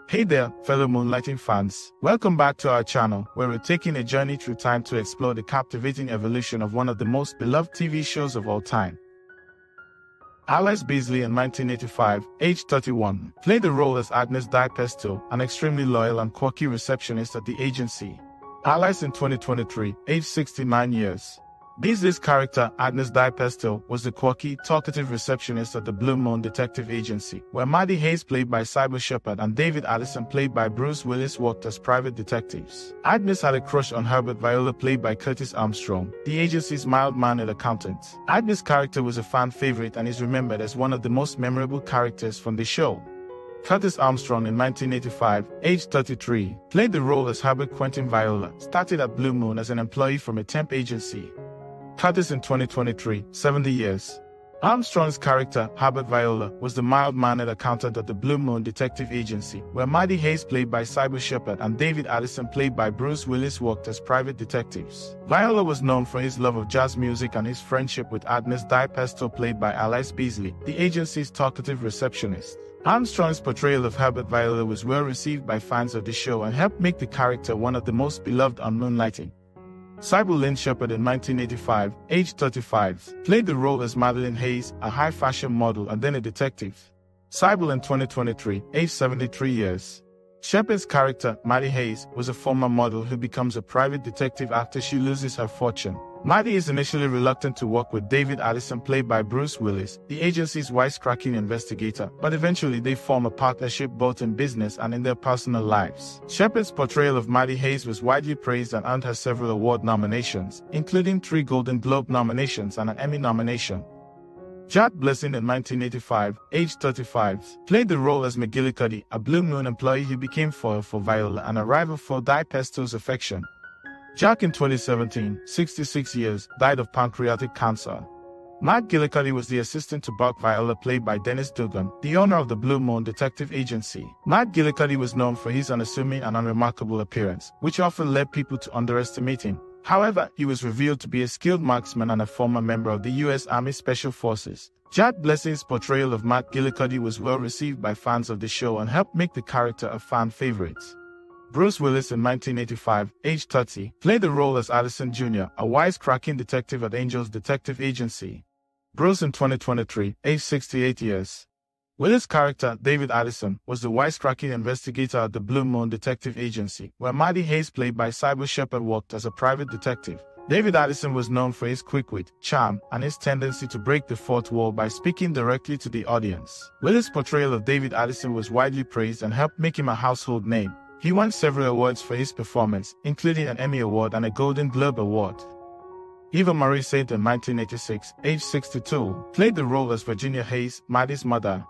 Hey there, fellow Moonlighting fans. Welcome back to our channel, where we're taking a journey through time to explore the captivating evolution of one of the most beloved TV shows of all time. Alice Beasley in 1985, age 31, played the role as Agnes Di Pesto, an extremely loyal and quirky receptionist at the agency. Alice in 2023, age 69 years. Beasley's character, Agnes Di Pesto, was the quirky, talkative receptionist at the Blue Moon Detective Agency, where Maddie Hayes, played by Cyber Shepard, and David Addison, played by Bruce Willis, worked as private detectives. Agnes had a crush on Herbert Viola, played by Curtis Armstrong, the agency's mild-mannered accountant. Agnes' character was a fan favorite and is remembered as one of the most memorable characters from the show. Curtis Armstrong in 1985, age 33, played the role as Herbert Quentin Viola, started at Blue Moon as an employee from a temp agency. Curtis in 2023, 70 years. Armstrong's character, Herbert Viola, was the mild-mannered accountant at the Blue Moon Detective Agency, where Maddie Hayes, played by Cyber Shepard, and David Addison, played by Bruce Willis, worked as private detectives. Viola was known for his love of jazz music and his friendship with Agnes Di Pesto, played by Alice Beasley, the agency's talkative receptionist. Armstrong's portrayal of Herbert Viola was well received by fans of the show and helped make the character one of the most beloved on Moonlighting. Sybil Lynn Shepard in 1985, age 35, played the role as Madeline Hayes, a high-fashion model and then a detective. Sybil in 2023, age 73 years. Shepard's character, Maddie Hayes, was a former model who becomes a private detective after she loses her fortune. Maddie is initially reluctant to work with David Addison, played by Bruce Willis, the agency's wisecracking investigator, but eventually they form a partnership both in business and in their personal lives. Shepard's portrayal of Maddie Hayes was widely praised and earned her several award nominations, including 3 Golden Globe nominations and an Emmy nomination. Jack Blessing in 1985, age 35, played the role as McGillicuddy, a Blue Moon employee who became foil for Viola and a rival for Di Pesto's affection. Jack in 2017, 66 years, died of pancreatic cancer. Matt Gillicuddy was the assistant to Buck Viola, played by Dennis Dugan, the owner of the Blue Moon Detective Agency. Matt Gillicuddy was known for his unassuming and unremarkable appearance, which often led people to underestimate him. However, he was revealed to be a skilled marksman and a former member of the U.S. Army Special Forces. Jack Blessing's portrayal of Matt Gillicuddy was well received by fans of the show and helped make the character a fan favorite. Bruce Willis in 1985, age 30, played the role as Addison Jr., a wisecracking detective at Angel's Detective Agency. Bruce in 2023, age 68 years. Willis' character, David Addison, was the wisecracking investigator at the Blue Moon Detective Agency, where Maddie Hayes, played by Cyber Shepard, worked as a private detective. David Addison was known for his quick wit, charm, and his tendency to break the fourth wall by speaking directly to the audience. Willis' portrayal of David Addison was widely praised and helped make him a household name. He won several awards for his performance, including an Emmy Award and a Golden Globe Award. Eva Marie Saint in 1986, age 62, played the role as Virginia Hayes, Maddie's mother.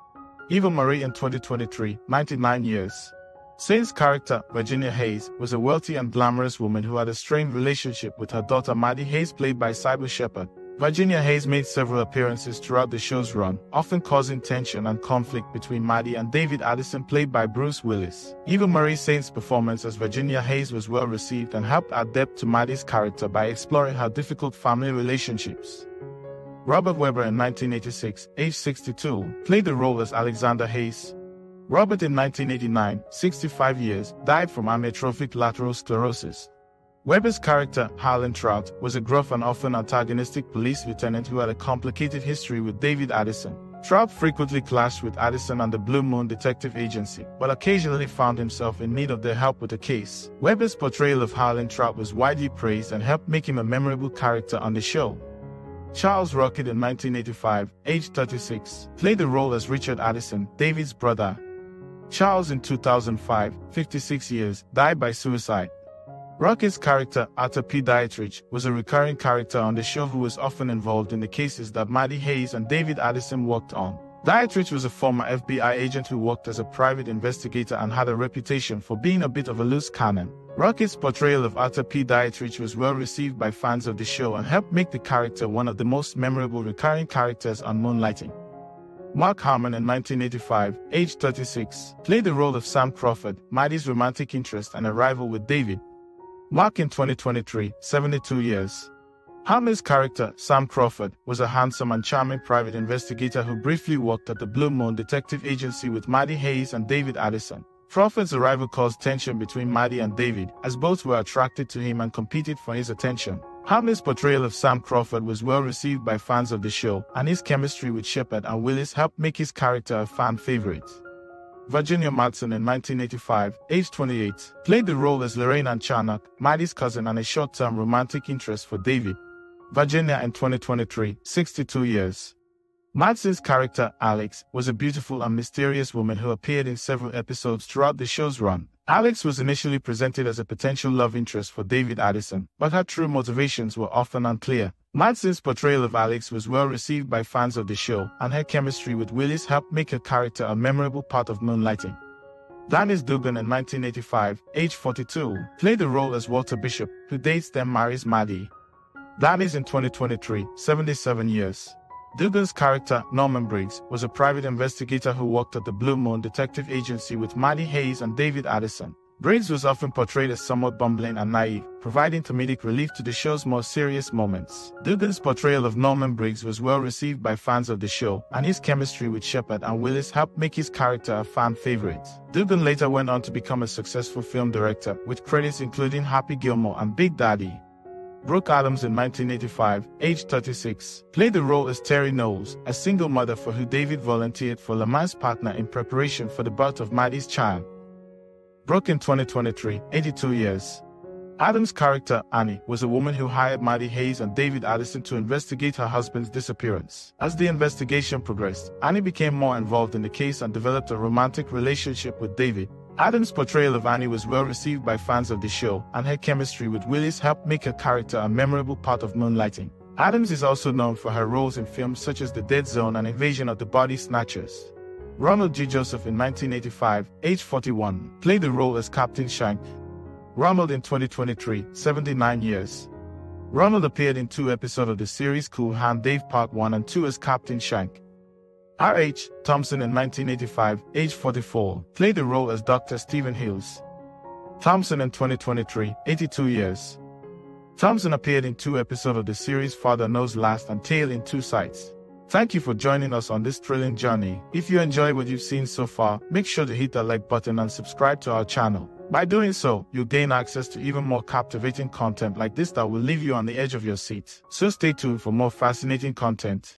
Eva Marie in 2023, 99 years. Saint's character, Virginia Hayes, was a wealthy and glamorous woman who had a strained relationship with her daughter Maddie Hayes, played by Cyber Shepard. Virginia Hayes made several appearances throughout the show's run, often causing tension and conflict between Maddie and David Addison, played by Bruce Willis. Eva Marie Saint's performance as Virginia Hayes was well received and helped add depth to Maddie's character by exploring her difficult family relationships. Robert Webber in 1986, age 62, played the role as Alexander Hayes. Robert in 1989, 65 years, died from amyotrophic lateral sclerosis. Webber's character, Harlan Trout, was a gruff and often antagonistic police lieutenant who had a complicated history with David Addison. Trout frequently clashed with Addison and the Blue Moon Detective Agency, but occasionally found himself in need of their help with a case. Webber's portrayal of Harlan Trout was widely praised and helped make him a memorable character on the show. Charles Rocket in 1985, age 36, played the role as Richard Addison, David's brother. Charles in 2005, 56 years, died by suicide. Rocket's character, Arthur P. Dietrich, was a recurring character on the show who was often involved in the cases that Maddie Hayes and David Addison worked on. Dietrich was a former FBI agent who worked as a private investigator and had a reputation for being a bit of a loose cannon. Rocket's portrayal of Arthur P. Dietrich was well received by fans of the show and helped make the character one of the most memorable recurring characters on Moonlighting. Mark Harmon in 1985, age 36, played the role of Sam Crawford, Maddie's romantic interest and a rival with David. Mark in 2023, 72 years. Harmon's character, Sam Crawford, was a handsome and charming private investigator who briefly worked at the Blue Moon Detective Agency with Maddie Hayes and David Addison. Crawford's arrival caused tension between Maddie and David, as both were attracted to him and competed for his attention. Hamlet's portrayal of Sam Crawford was well received by fans of the show, and his chemistry with Shepard and Willis helped make his character a fan favorite. Virginia Madsen in 1985, aged 28, played the role as Lorraine Ann Charnock, Maddie's cousin and a short-term romantic interest for David. Virginia in 2023, 62 years. Madsen's character, Alex, was a beautiful and mysterious woman who appeared in several episodes throughout the show's run. Alex was initially presented as a potential love interest for David Addison, but her true motivations were often unclear. Madsen's portrayal of Alex was well received by fans of the show, and her chemistry with Willis helped make her character a memorable part of Moonlighting. Dennis Dugan in 1985, age 42, played the role as Walter Bishop, who dates then marries Maddie. Dennis in 2023, 77 years. Dugan's character, Norman Briggs, was a private investigator who worked at the Blue Moon Detective Agency with Maddie Hayes and David Addison. Briggs was often portrayed as somewhat bumbling and naive, providing comedic relief to the show's more serious moments. Dugan's portrayal of Norman Briggs was well received by fans of the show, and his chemistry with Shepard and Willis helped make his character a fan favorite. Dugan later went on to become a successful film director, with credits including Happy Gilmore and Big Daddy. Brooke Adams in 1985, aged 36, played the role as Terry Knowles, a single mother for who David volunteered for Lamar's partner in preparation for the birth of Maddie's child. Brooke in 2023, 82 years. Adams' character, Annie, was a woman who hired Maddie Hayes and David Addison to investigate her husband's disappearance. As the investigation progressed, Annie became more involved in the case and developed a romantic relationship with David. Adams' portrayal of Annie was well received by fans of the show, and her chemistry with Willis helped make her character a memorable part of Moonlighting. Adams is also known for her roles in films such as The Dead Zone and Invasion of the Body Snatchers. Ronald G. Joseph in 1985, age 41, played the role as Captain Shank. Ronald in 2023, 79 years. Ronald appeared in 2 episodes of the series Cool Hand Dave Part 1 and 2 as Captain Shank. R.H. Thompson in 1985, age 44, played the role as Dr. Stephen Hills. Thompson in 2023, 82 years. Thompson appeared in 2 episodes of the series Father Knows Last and Tale in Two Sides. Thank you for joining us on this thrilling journey. If you enjoy what you've seen so far, make sure to hit that like button and subscribe to our channel. By doing so, you'll gain access to even more captivating content like this that will leave you on the edge of your seat. So stay tuned for more fascinating content.